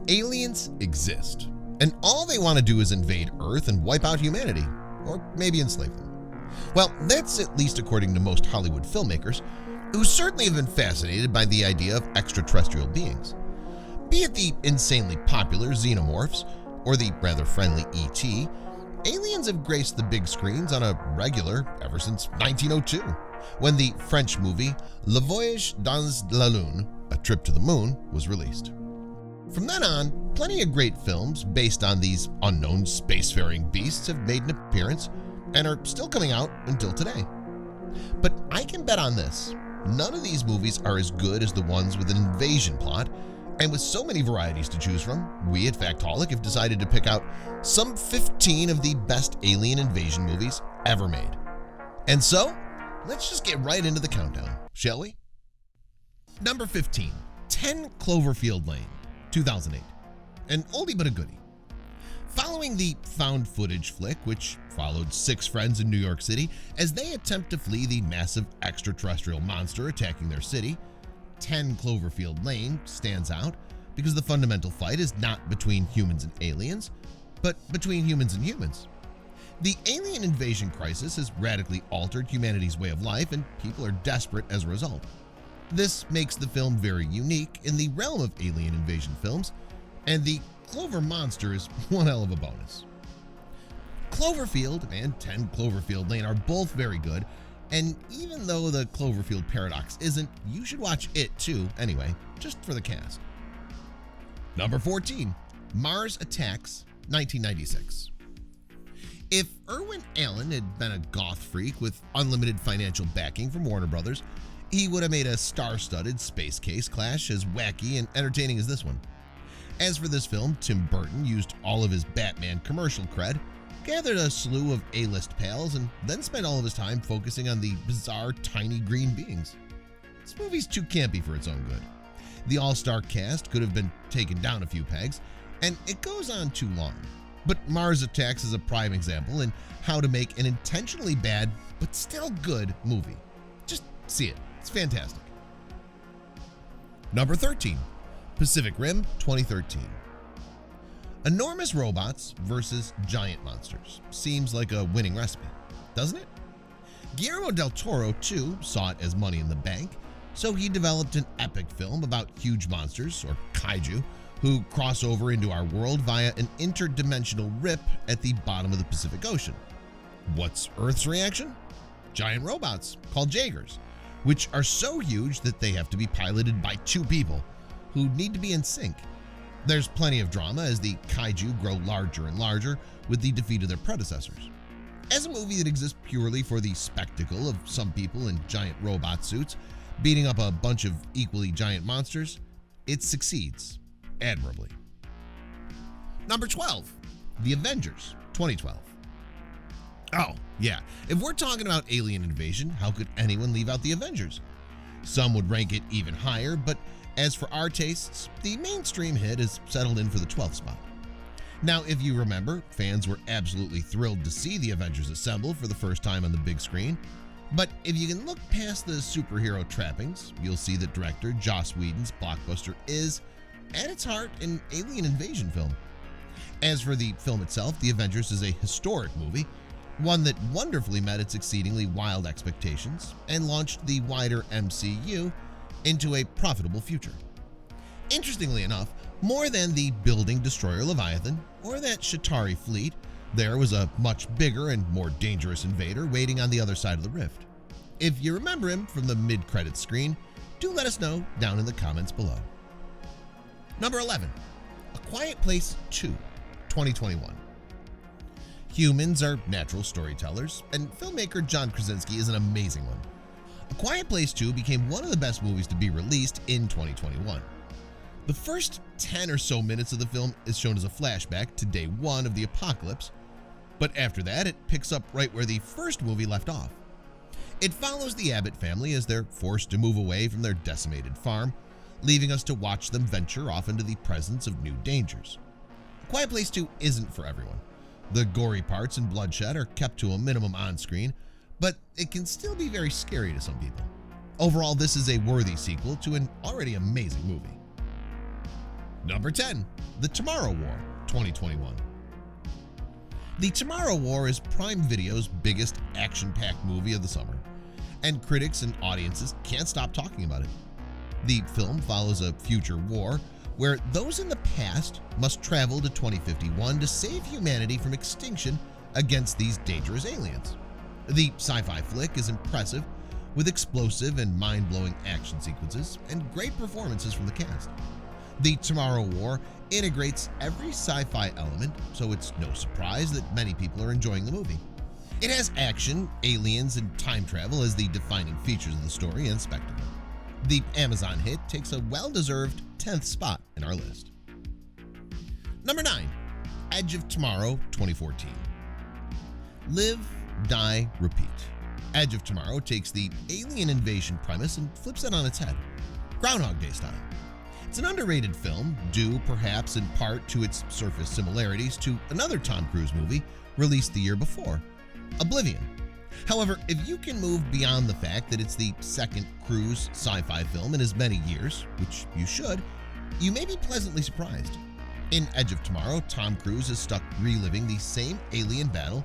Aliens exist, and all they want to do is invade Earth and wipe out humanity, or maybe enslave them. Well, that's at least according to most Hollywood filmmakers, who certainly have been fascinated by the idea of extraterrestrial beings. Be it the insanely popular xenomorphs or the rather friendly E.T., aliens have graced the big screens on a regular ever since 1902, when the French movie Voyage dans la Lune, A Trip to the Moon, was released. From then on, plenty of great films based on these unknown spacefaring beasts have made an appearance and are still coming out until today. But I can bet on this, none of these movies are as good as the ones with an invasion plot, and with so many varieties to choose from, we at Factholic have decided to pick out some 15 of the best alien invasion movies ever made. And so, let's just get right into the countdown, shall we? Number 15, 10 Cloverfield Lane, 2008. An oldie but a goodie. Following the found footage flick, which followed 6 friends in New York City as they attempt to flee the massive extraterrestrial monster attacking their city, 10 Cloverfield Lane stands out because the fundamental fight is not between humans and aliens, but between humans and humans. The alien invasion crisis has radically altered humanity's way of life, and people are desperate as a result. This makes the film very unique in the realm of alien invasion films, and the Clover monster is one hell of a bonus. Cloverfield and 10 Cloverfield Lane are both very good, and even though the Cloverfield paradox isn't, you should watch it too anyway, just for the cast. Number 14, Mars Attacks, 1996. If Irwin Allen had been a goth freak with unlimited financial backing from Warner Brothers, he would have made a star-studded space case clash as wacky and entertaining as this one. As for this film, Tim Burton used all of his Batman commercial cred, gathered a slew of A-list pals, and then spent all of his time focusing on the bizarre tiny green beings. This movie's too campy for its own good. The all-star cast could have been taken down a few pegs, and it goes on too long. But Mars Attacks is a prime example in how to make an intentionally bad but still good movie. Just see it. It's fantastic. Number 13, Pacific Rim, 2013. Enormous robots versus giant monsters seems like a winning recipe, doesn't it? Guillermo del Toro, too, saw it as money in the bank, so he developed an epic film about huge monsters, or kaiju, who cross over into our world via an interdimensional rip at the bottom of the Pacific Ocean. What's Earth's reaction? Giant robots, called Jaegers, which are so huge that they have to be piloted by 2 people, who need to be in sync. There's plenty of drama as the kaiju grow larger and larger with the defeat of their predecessors. As a movie that exists purely for the spectacle of some people in giant robot suits beating up a bunch of equally giant monsters, it succeeds admirably. Number 12, The Avengers, 2012. Oh, yeah, if we're talking about alien invasion, how could anyone leave out The Avengers? Some would rank it even higher, but as for our tastes, the mainstream hit has settled in for the 12th spot. Now, if you remember, fans were absolutely thrilled to see the Avengers assemble for the first time on the big screen. But if you can look past the superhero trappings, you'll see that director Joss Whedon's blockbuster is, at its heart, an alien invasion film. As for the film itself, The Avengers is a historic movie, one that wonderfully met its exceedingly wild expectations and launched the wider MCU into a profitable future. Interestingly enough, more than the building destroyer Leviathan or that Shatari fleet, there was a much bigger and more dangerous invader waiting on the other side of the rift. If you remember him from the mid-credits screen, do let us know down in the comments below. Number 11, A Quiet Place 2, 2021. Humans are natural storytellers, and filmmaker John Krasinski is an amazing one. A Quiet Place 2 became one of the best movies to be released in 2021. The first 10 or so minutes of the film is shown as a flashback to day 1 of the apocalypse, but after that it picks up right where the first movie left off. It follows the Abbott family as they're forced to move away from their decimated farm, leaving us to watch them venture off into the presence of new dangers. A Quiet Place 2 isn't for everyone. The gory parts and bloodshed are kept to a minimum on screen, but it can still be very scary to some people. Overall, this is a worthy sequel to an already amazing movie. Number 10. The Tomorrow War, 2021. The Tomorrow War is Prime Video's biggest action-packed movie of the summer, and critics and audiences can't stop talking about it. The film follows a future war where those in the past must travel to 2051 to save humanity from extinction against these dangerous aliens. The sci-fi flick is impressive, with explosive and mind-blowing action sequences and great performances from the cast. The Tomorrow War integrates every sci-fi element, so it's no surprise that many people are enjoying the movie. It has action, aliens, and time travel as the defining features of the story and spectacle. The Amazon hit takes a well-deserved 10th spot in our list. Number 9. Edge of Tomorrow, 2014. Live, die, repeat. Edge of Tomorrow takes the alien invasion premise and flips it on its head, Groundhog Day style. It's an underrated film, due perhaps in part to its surface similarities to another Tom Cruise movie released the year before, Oblivion. However, if you can move beyond the fact that it's the second Cruise sci-fi film in as many years, which you should, you may be pleasantly surprised. In Edge of Tomorrow, Tom Cruise is stuck reliving the same alien battle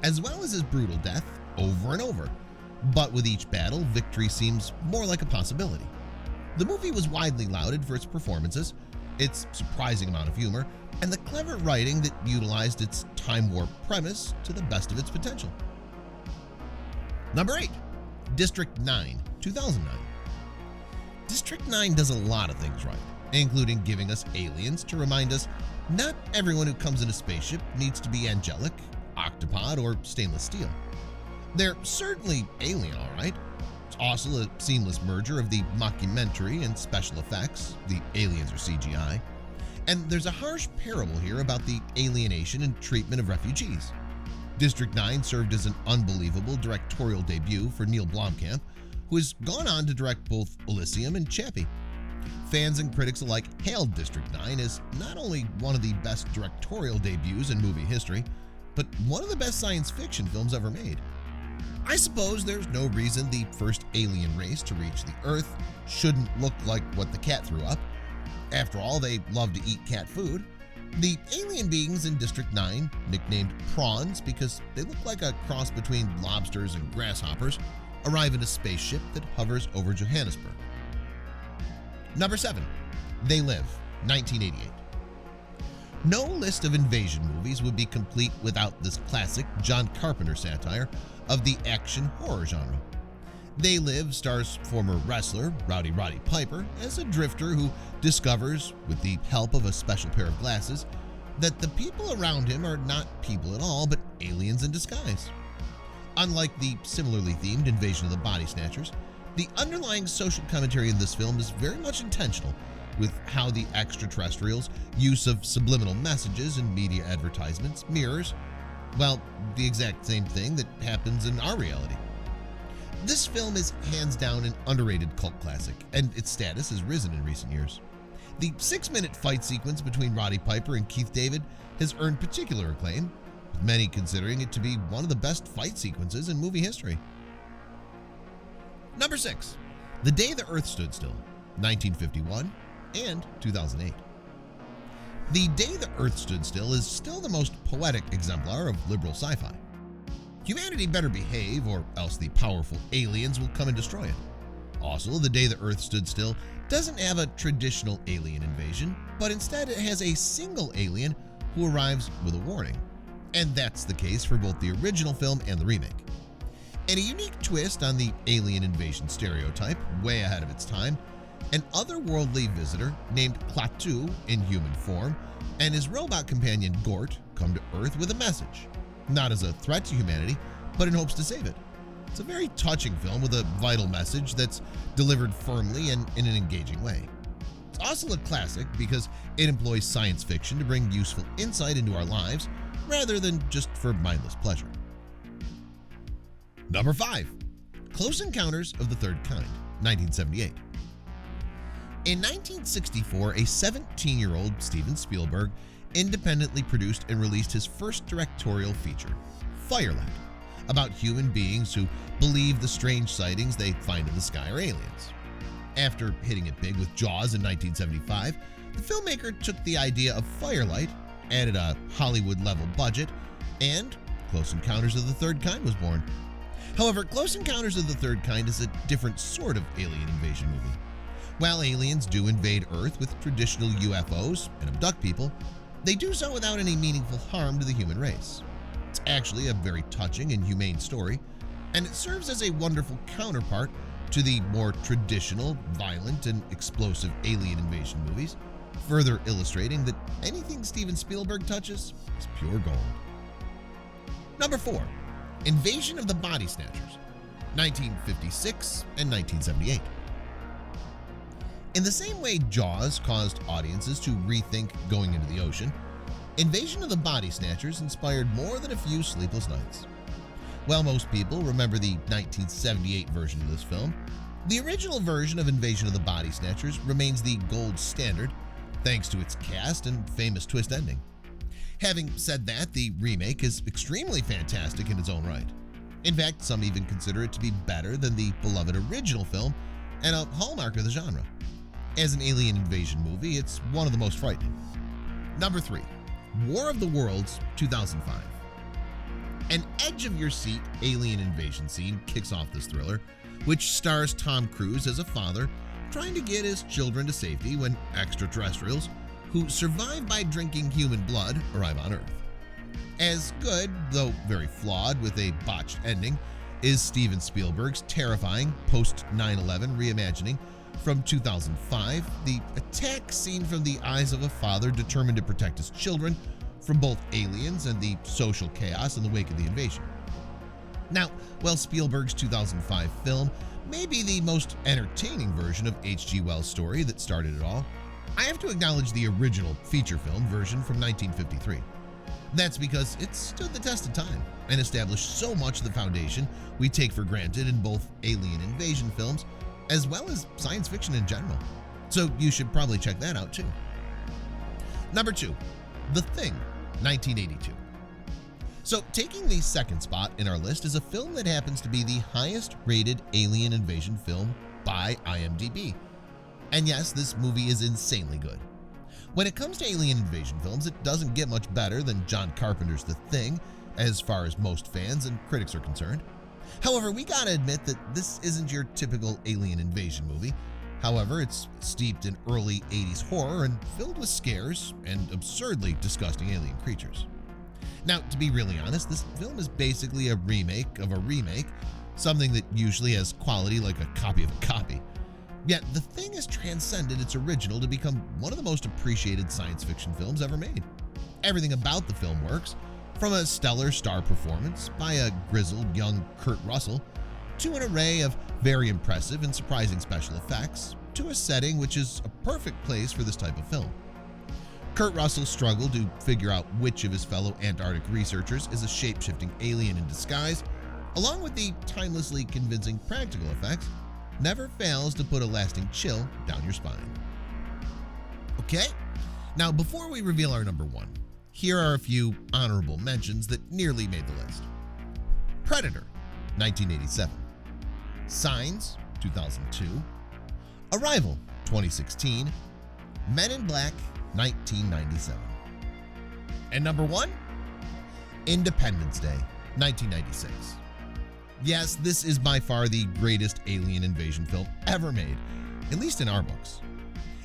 as well as his brutal death over and over, but with each battle, victory seems more like a possibility. The movie was widely lauded for its performances, its surprising amount of humor, and the clever writing that utilized its time warp premise to the best of its potential. Number 8. District 9, 2009. District 9 does a lot of things right, including giving us aliens to remind us not everyone who comes in a spaceship needs to be angelic, octopod, or stainless steel. They're certainly alien, all right. It's also a seamless merger of the mockumentary and special effects, the aliens are CGI, and there's a harsh parable here about the alienation and treatment of refugees. District 9 served as an unbelievable directorial debut for Neil Blomkamp, who has gone on to direct both Elysium and Chappie. Fans and critics alike hailed District 9 as not only one of the best directorial debuts in movie history, but one of the best science fiction films ever made. I suppose there's no reason the first alien race to reach the Earth shouldn't look like what the cat threw up. After all, they love to eat cat food. The alien beings in District 9, nicknamed prawns because they look like a cross between lobsters and grasshoppers, arrive in a spaceship that hovers over Johannesburg. Number 7. They Live, 1988. No list of invasion movies would be complete without this classic John Carpenter satire of the action horror genre. They Live stars former wrestler Rowdy Roddy Piper as a drifter who discovers, with the help of a special pair of glasses, that the people around him are not people at all but aliens in disguise. Unlike the similarly themed Invasion of the Body Snatchers, the underlying social commentary in this film is very much intentional, with how the extraterrestrials' use of subliminal messages in media advertisements mirrors, well, the exact same thing that happens in our reality. This film is hands down an underrated cult classic, and its status has risen in recent years. The 6-minute fight sequence between Roddy Piper and Keith David has earned particular acclaim, with many considering it to be one of the best fight sequences in movie history. Number 6. The Day the Earth Stood Still, 1951 and 2008. The Day the Earth Stood Still is still the most poetic exemplar of liberal sci-fi. Humanity better behave or else the powerful aliens will come and destroy it. Also, The Day the Earth Stood Still doesn't have a traditional alien invasion, but instead it has a single alien who arrives with a warning. And that's the case for both the original film and the remake. And a unique twist on the alien invasion stereotype, way ahead of its time, an otherworldly visitor named Klaatu in human form and his robot companion Gort come to Earth with a message, not as a threat to humanity, but in hopes to save it. It's a very touching film with a vital message that's delivered firmly and in an engaging way. It's also a classic because it employs science fiction to bring useful insight into our lives rather than just for mindless pleasure. Number 5. Close Encounters of the Third Kind, 1978. In 1964, a 17-year-old Steven Spielberg independently produced and released his first directorial feature, Firelight, about human beings who believe the strange sightings they find in the sky are aliens. After hitting it big with Jaws in 1975, The filmmaker took the idea of Firelight, added a Hollywood-level budget, and Close Encounters of the Third Kind was born. However, Close Encounters of the Third Kind is a different sort of alien invasion movie. While aliens do invade Earth with traditional UFOs and abduct people, they do so without any meaningful harm to the human race. It's actually a very touching and humane story, and it serves as a wonderful counterpart to the more traditional, violent, and explosive alien invasion movies, further illustrating that anything Steven Spielberg touches is pure gold. Number 4. Invasion of the Body Snatchers, 1956 and 1978. In the same way Jaws caused audiences to rethink going into the ocean, Invasion of the Body Snatchers inspired more than a few sleepless nights. While most people remember the 1978 version of this film, the original version of Invasion of the Body Snatchers remains the gold standard thanks to its cast and famous twist ending. Having said that, the remake is extremely fantastic in its own right. In fact, some even consider it to be better than the beloved original film and a hallmark of the genre. As an alien invasion movie, it's one of the most frightening. Number 3. War of the Worlds, 2005. An edge-of-your-seat alien invasion scene kicks off this thriller, which stars Tom Cruise as a father trying to get his children to safety when extraterrestrials, who survive by drinking human blood, arrive on Earth. As good, though very flawed with a botched ending, is Steven Spielberg's terrifying post-9/11 reimagining from 2005, the attack seen from the eyes of a father determined to protect his children from both aliens and the social chaos in the wake of the invasion. Now, while Spielberg's 2005 film may be the most entertaining version of H.G. Wells' story that started it all, I have to acknowledge the original feature film version from 1953. That's because it stood the test of time and established so much of the foundation we take for granted in both alien invasion films as well as science fiction in general. So you should probably check that out too. Number 2, The Thing, 1982. So taking the second spot in our list is a film that happens to be the highest rated alien invasion film by IMDb. And yes, this movie is insanely good. When it comes to alien invasion films, it doesn't get much better than John Carpenter's The Thing, as far as most fans and critics are concerned. However, we gotta admit that this isn't your typical alien invasion movie. However, it's steeped in early 80s horror and filled with scares and absurdly disgusting alien creatures. Now, to be really honest, this film is basically a remake of a remake, something that usually has quality like a copy of a copy. Yet, The Thing has transcended its original to become one of the most appreciated science fiction films ever made. Everything about the film works, from a stellar star performance by a grizzled young Kurt Russell, to an array of very impressive and surprising special effects, to a setting which is a perfect place for this type of film. Kurt Russell's struggle to figure out which of his fellow Antarctic researchers is a shape-shifting alien in disguise, along with the timelessly convincing practical effects, never fails to put a lasting chill down your spine. Okay, now before we reveal our number 1, here are a few honorable mentions that nearly made the list. Predator, 1987. Signs, 2002. Arrival, 2016. Men in Black, 1997. And number 1, Independence Day, 1996. Yes, this is by far the greatest alien invasion film ever made, at least in our books.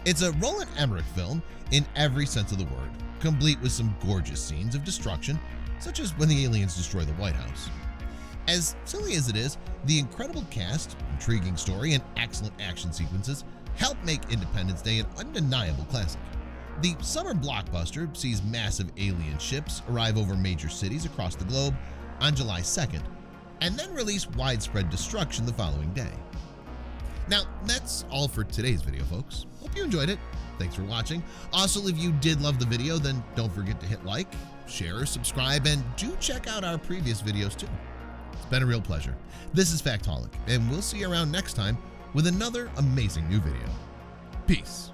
It's a Roland Emmerich film in every sense of the word, complete with some gorgeous scenes of destruction, such as when the aliens destroy the White House. As silly as it is, the incredible cast, intriguing story, and excellent action sequences help make Independence Day an undeniable classic. The summer blockbuster sees massive alien ships arrive over major cities across the globe on July 2nd, and then release widespread destruction the following day. Now, that's all for today's video, folks. Hope you enjoyed it. Thanks for watching. Also, if you did love the video, then don't forget to hit like, share, subscribe, and do check out our previous videos too. It's been a real pleasure. This is Factholic, and we'll see you around next time with another amazing new video. Peace.